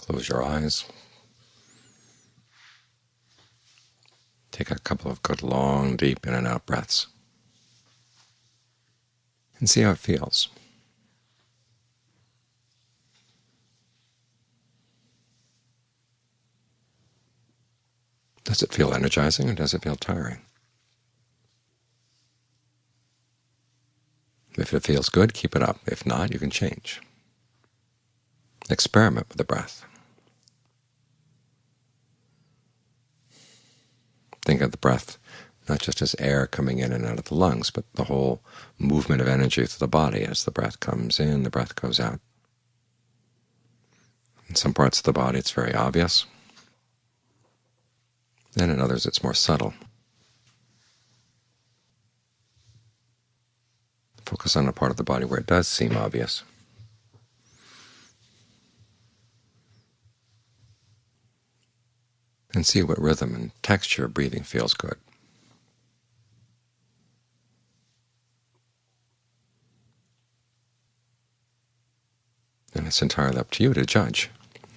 Close your eyes. Take a couple of good long, deep in and out breaths, and see how it feels. Does it feel energizing or does it feel tiring? If it feels good, keep it up. If not, you can change. Experiment with the breath. Think of the breath not just as air coming in and out of the lungs, but the whole movement of energy through the body. As the breath comes in, the breath goes out. In some parts of the body it's very obvious, then in others it's more subtle. Focus on a part of the body where it does seem obvious. And see what rhythm and texture of breathing feels good. And it's entirely up to you to judge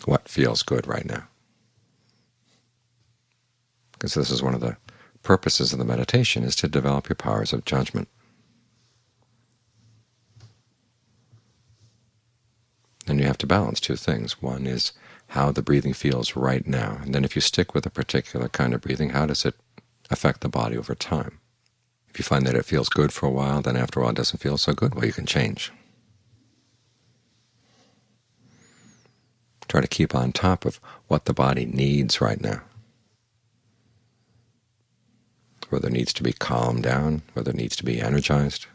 what feels good right now. Because this is one of the purposes of the meditation, is to develop your powers of judgment. And you have to balance two things. One is how the breathing feels right now, and then if you stick with a particular kind of breathing, how does it affect the body over time? If you find that it feels good for a while, then after a while it doesn't feel so good, well, you can change. Try to keep on top of what the body needs right now, whether it needs to be calmed down, whether it needs to be energized.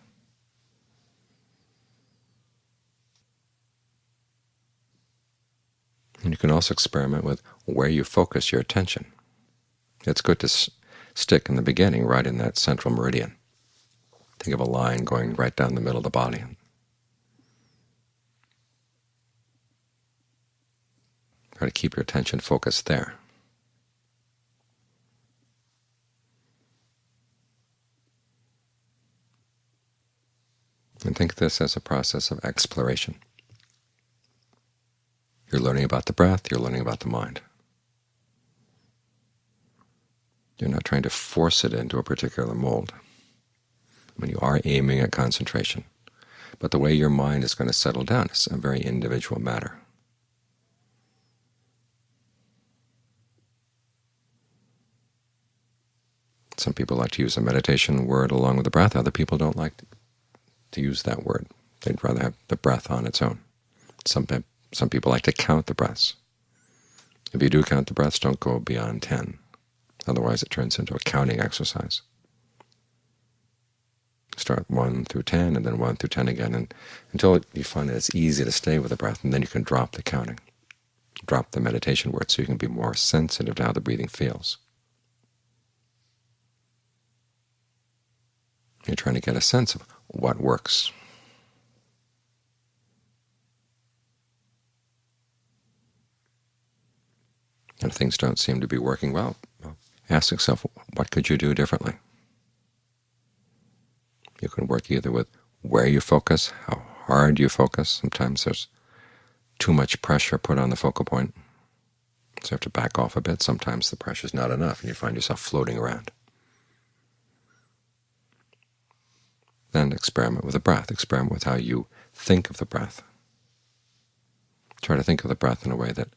And you can also experiment with where you focus your attention. It's good to stick in the beginning right in that central meridian. Think of a line going right down the middle of the body. Try to keep your attention focused there. And think of this as a process of exploration. You're learning about the breath, you're learning about the mind. You're not trying to force it into a particular mold. I mean, you are aiming at concentration, but the way your mind is going to settle down is a very individual matter. Some people like to use a meditation word along with the breath. Other people don't like to use that word. They'd rather have the breath on its own. Some people like to count the breaths. If you do count the breaths, don't go beyond 10. Otherwise it turns into a counting exercise. Start 1 through 10, and then 1 through 10 again, and until you find that it's easy to stay with the breath, and then you can drop the counting. Drop the meditation word so you can be more sensitive to how the breathing feels. You're trying to get a sense of what works. And if things don't seem to be working well, ask yourself, what could you do differently? You can work either with where you focus, how hard you focus. Sometimes there's too much pressure put on the focal point, so you have to back off a bit. Sometimes the pressure's not enough, and you find yourself floating around. Then experiment with the breath. Experiment with how you think of the breath. Try to think of the breath in a way that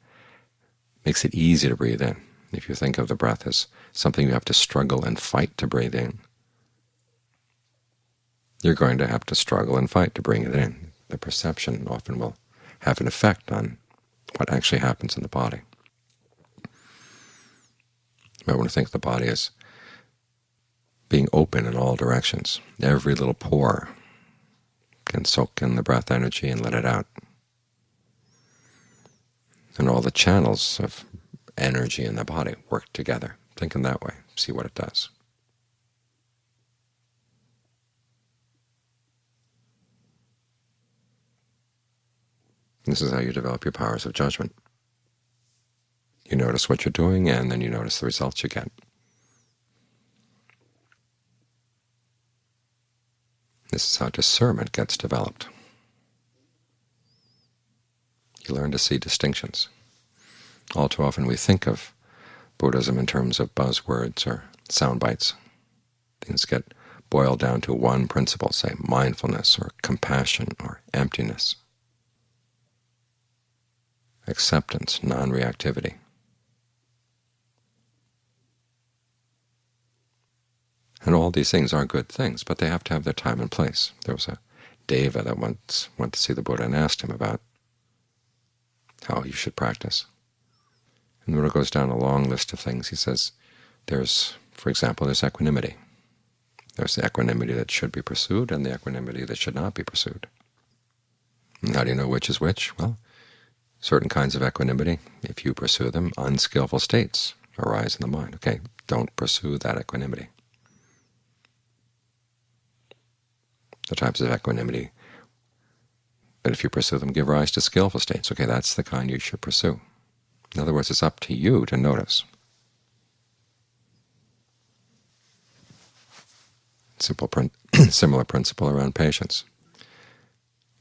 makes it easy to breathe in. If you think of the breath as something you have to struggle and fight to breathe in, you're going to have to struggle and fight to bring it in. The perception often will have an effect on what actually happens in the body. You might want to think of the body as being open in all directions. Every little pore can soak in the breath energy and let it out. And all the channels of energy in the body work together. Think in that way. See what it does. This is how you develop your powers of judgment. You notice what you're doing, and then you notice the results you get. This is how discernment gets developed. You learn to see distinctions. All too often we think of Buddhism in terms of buzzwords or sound bites. Things get boiled down to one principle, say mindfulness or compassion or emptiness, acceptance, non-reactivity. And all these things are good things, but they have to have their time and place. There was a Deva that once went to see the Buddha and asked him about how you should practice. And the Buddha goes down a long list of things. He says, for example, there's equanimity. There's the equanimity that should be pursued and the equanimity that should not be pursued. And how do you know which is which? Well, certain kinds of equanimity, if you pursue them, unskillful states arise in the mind. Okay, don't pursue that equanimity. The types of equanimity that if you pursue them give rise to skillful states. Okay, that's the kind you should pursue. In other words, it's up to you to notice. Similar principle around patience.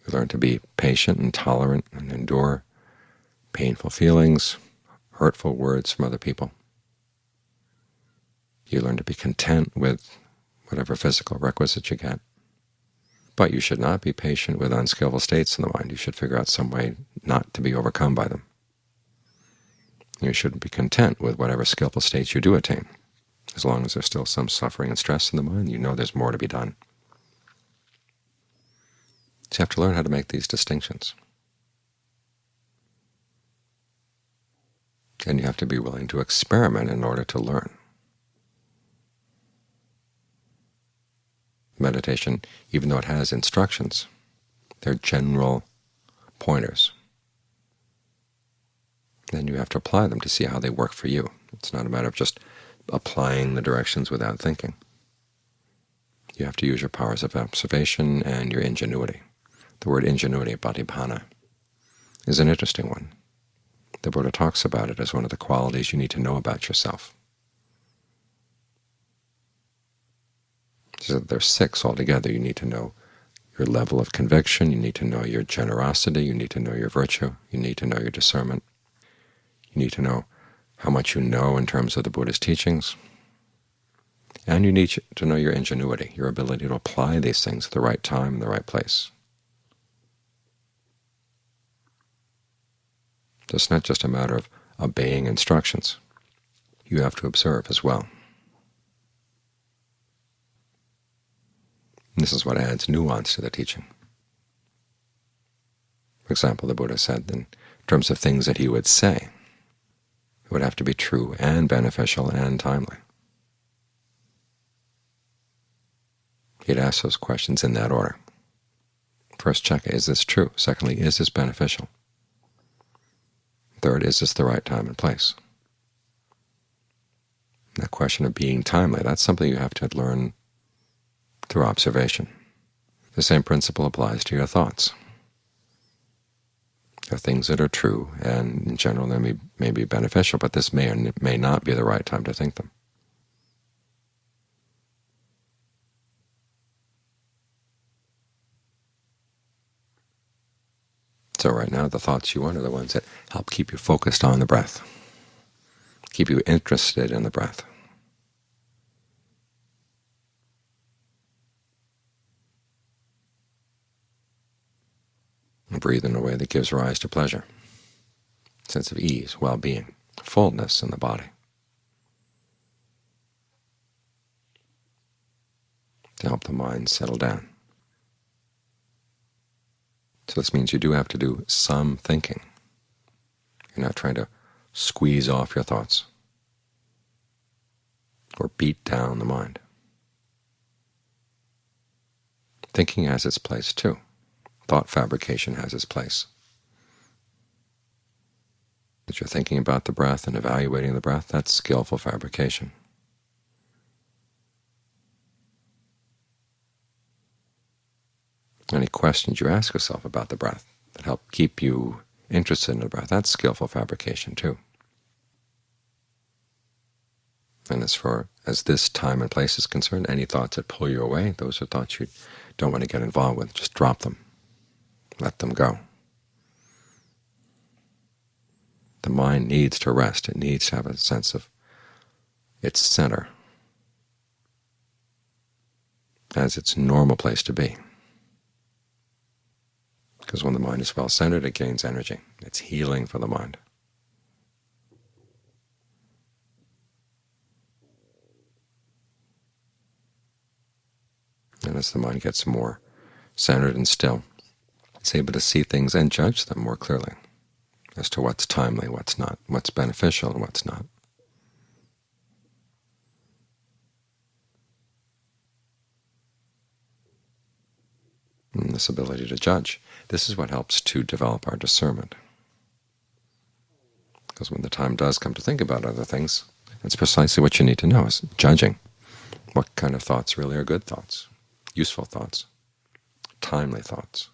You learn to be patient and tolerant and endure painful feelings, hurtful words from other people. You learn to be content with whatever physical requisites you get. But you should not be patient with unskillful states in the mind. You should figure out some way not to be overcome by them. You should be content with whatever skillful states you do attain. As long as there's still some suffering and stress in the mind, you know there's more to be done. So you have to learn how to make these distinctions. And you have to be willing to experiment in order to learn. Meditation, even though it has instructions, they're general pointers. Then you have to apply them to see how they work for you. It's not a matter of just applying the directions without thinking. You have to use your powers of observation and your ingenuity. The word ingenuity, patibhana, is an interesting one. The Buddha talks about it as one of the qualities you need to know about yourself. So there's 6 altogether. You need to know your level of conviction, you need to know your generosity, you need to know your virtue, you need to know your discernment, you need to know how much you know in terms of the Buddha's teachings, and you need to know your ingenuity, your ability to apply these things at the right time and the right place. So it's not just a matter of obeying instructions. You have to observe as well. And this is what adds nuance to the teaching. For example, the Buddha said in terms of things that he would say, it would have to be true and beneficial and timely. He'd ask those questions in that order. First, check, is this true? Secondly, is this beneficial? Third, is this the right time and place? And that question of being timely, that's something you have to learn through observation. The same principle applies to your thoughts. There are things that are true, and in general they may be beneficial, but this may or may not be the right time to think them. So right now the thoughts you want are the ones that help keep you focused on the breath, keep you interested in the breath. And breathe in a way that gives rise to pleasure, sense of ease, well-being, fullness in the body. To help the mind settle down. So this means you do have to do some thinking. You're not trying to squeeze off your thoughts or beat down the mind. Thinking has its place too. Thought fabrication has its place. That you're thinking about the breath and evaluating the breath, that's skillful fabrication. Any questions you ask yourself about the breath that help keep you interested in the breath, that's skillful fabrication too. And as this time and place is concerned, any thoughts that pull you away, those are thoughts you don't want to get involved with. Just drop them. Let them go. The mind needs to rest. It needs to have a sense of its center as its normal place to be. Because when the mind is well-centered, it gains energy. It's healing for the mind. And as the mind gets more centered and still, it's able to see things and judge them more clearly as to what's timely, what's not, what's beneficial, and what's not. And this ability to judge, this is what helps to develop our discernment. Because when the time does come to think about other things, that's precisely what you need to know, is judging. What kind of thoughts really are good thoughts, useful thoughts, timely thoughts.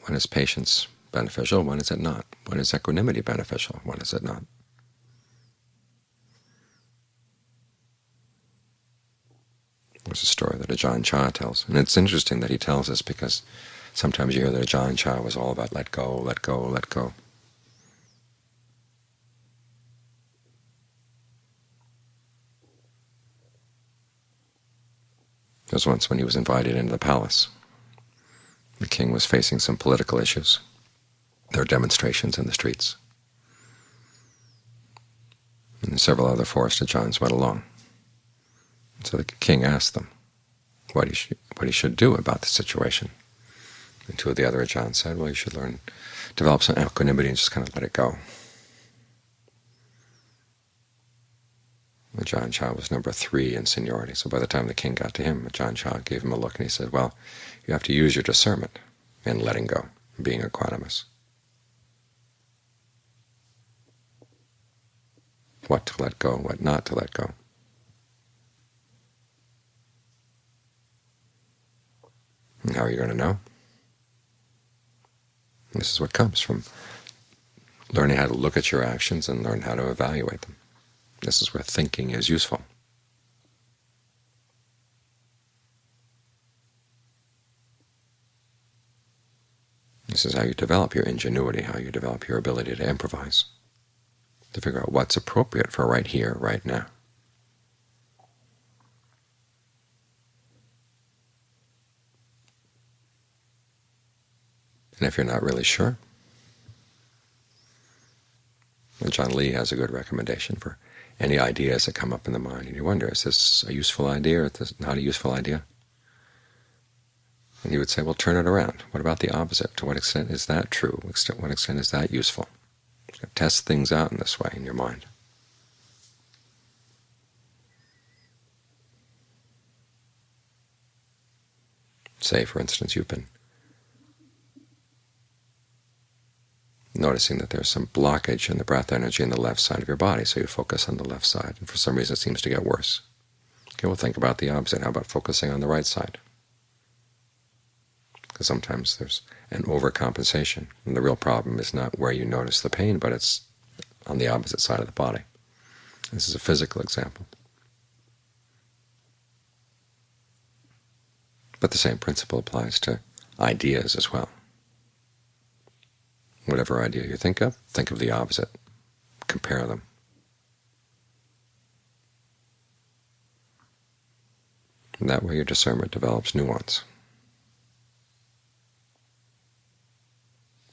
When is patience beneficial? When is it not? When is equanimity beneficial? When is it not? There's a story that Ajahn Chah tells, and it's interesting that he tells this because sometimes you hear that Ajahn Chah was all about let go, let go, let go. There was once when he was invited into the palace. The king was facing some political issues. There were demonstrations in the streets. And several other forest Ajahns went along. So the king asked them what he should do about the situation. And two of the other Ajahns said, well, you should develop some equanimity and just kind of let it go. Ajahn Chah was number 3 in seniority, so by the time the king got to him, Ajahn Chah gave him a look and he said, well, you have to use your discernment in letting go, being equanimous. What to let go, what not to let go. And how are you going to know? This is what comes from learning how to look at your actions and learn how to evaluate them. This is where thinking is useful. This is how you develop your ingenuity, how you develop your ability to improvise, to figure out what's appropriate for right here, right now. And if you're not really sure, John Lee has a good recommendation for any ideas that come up in the mind, and you wonder, is this a useful idea or is this not a useful idea? And he would say, well, turn it around. What about the opposite? To what extent is that true? To what extent is that useful? Test things out in this way in your mind. Say, for instance, you've been noticing that there's some blockage in the breath energy in the left side of your body, so you focus on the left side, and for some reason it seems to get worse. Okay, well, think about the opposite. How about focusing on the right side? Because sometimes there's an overcompensation, and the real problem is not where you notice the pain, but it's on the opposite side of the body. This is a physical example. But the same principle applies to ideas as well. Whatever idea you think of the opposite. Compare them. And that way your discernment develops nuance.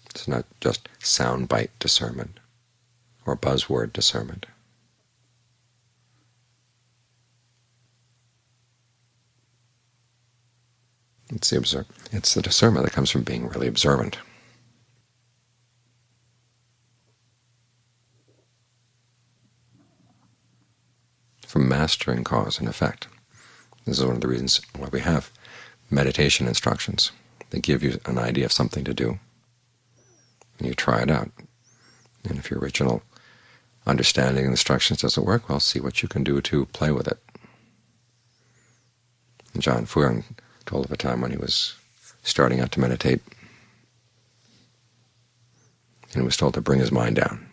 It's not just soundbite discernment or buzzword discernment. It's the discernment that comes from being really observant. From mastering cause and effect. This is one of the reasons why we have meditation instructions. They give you an idea of something to do, and you try it out. And if your original understanding and instructions doesn't work, well, see what you can do to play with it. And John Fuang told of a time when he was starting out to meditate, and he was told to bring his mind down.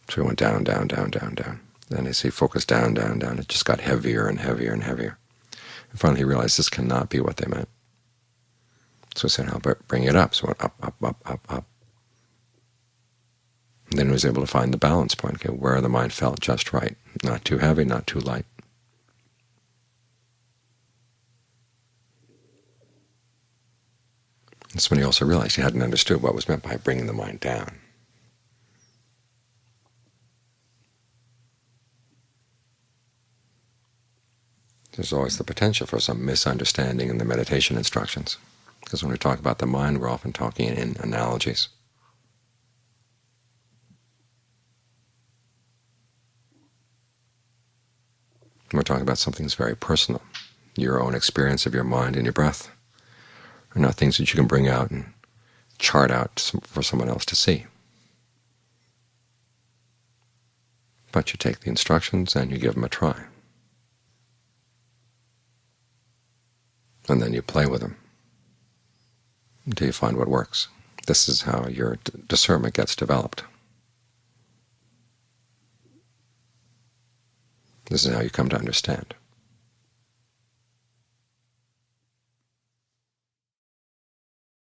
So he went down, down, down, down, down. Then as he focused down, down, down, it just got heavier and heavier and heavier. And finally he realized this cannot be what they meant. So he said, "How about bring it up?" So it went up, up, up, up, up. And then he was able to find the balance point, okay, where the mind felt just right, not too heavy, not too light. That's when he also realized he hadn't understood what was meant by bringing the mind down. There's always the potential for some misunderstanding in the meditation instructions, because when we talk about the mind, we're often talking in analogies. We're talking about something that's very personal. Your own experience of your mind and your breath are not things that you can bring out and chart out for someone else to see. But you take the instructions and you give them a try. And then you play with them until you find what works. This is how your discernment gets developed. This is how you come to understand.